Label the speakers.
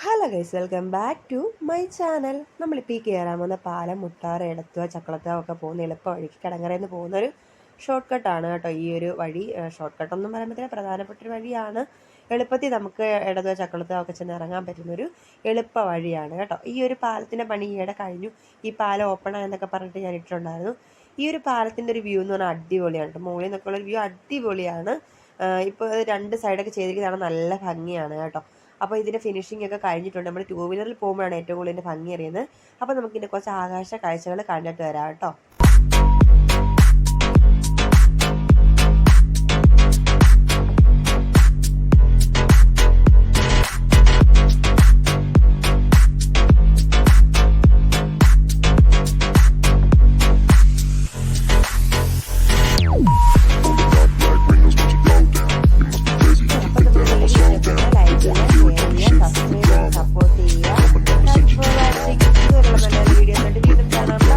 Speaker 1: Hello guys, welcome back to my channel. നമ്മളിപ്പോൾ ഈ കയറാൻ പോകുന്ന പാലം, മുട്ടാറ്, എടത്തുവ, ചക്കുളത്തുവ ഒക്കെ പോകുന്ന എളുപ്പ വഴിക്ക് കിടങ്ങറയിൽ നിന്ന് പോകുന്നൊരു ഷോർട്ട് കട്ടാണ് കേട്ടോ. ഈ ഒരു വഴി ഷോർട്ട് കട്ടൊന്നും പറയുമ്പോഴത്തേന് പ്രധാനപ്പെട്ടൊരു വഴിയാണ്. എളുപ്പത്തിൽ നമുക്ക് എടത്തുവ, ചക്കുളത്തുവ ഒക്കെ ചെന്ന് ഇറങ്ങാൻ പറ്റുന്നൊരു എളുപ്പ വഴിയാണ് കേട്ടോ. ഈ ഒരു പാലത്തിൻ്റെ പണി ഈയിടെ കഴിഞ്ഞു. ഈ പാലം ഓപ്പൺ ആയെന്നൊക്കെ പറഞ്ഞിട്ട് ഞാൻ ഇട്ടിട്ടുണ്ടായിരുന്നു. ഈ ഒരു പാലത്തിൻ്റെ ഒരു വ്യൂ എന്ന് പറഞ്ഞാൽ അടിപൊളിയാണ് കേട്ടോ. മുകളിൽ നിന്നൊക്കെ ഉള്ളൊരു വ്യൂ അടിപൊളിയാണ്. ഇപ്പോൾ രണ്ട് സൈഡൊക്കെ ചെയ്തിരിക്കുന്നതാണ്, നല്ല ഭംഗിയാണ് കേട്ടോ. അപ്പോൾ ഇതിൻ്റെ ഫിനിഷിംഗ് ഒക്കെ കഴിഞ്ഞിട്ടുണ്ട്. നമ്മൾ ടൂ വീലറിൽ പോകുമ്പോഴാണ് ഏറ്റവും കൂടുതൽ ഇതിൻ്റെ ഭംഗി അറിയുന്നത്. അപ്പോൾ നമുക്കിതിൻ്റെ കുറച്ച് ആകാശ കാഴ്ചകൾ കണ്ടിട്ട് വരാം കേട്ടോ. സപ്പോർട്ട് ചെയ്യുക. വീഡിയോ വീണ്ടും കാണാം.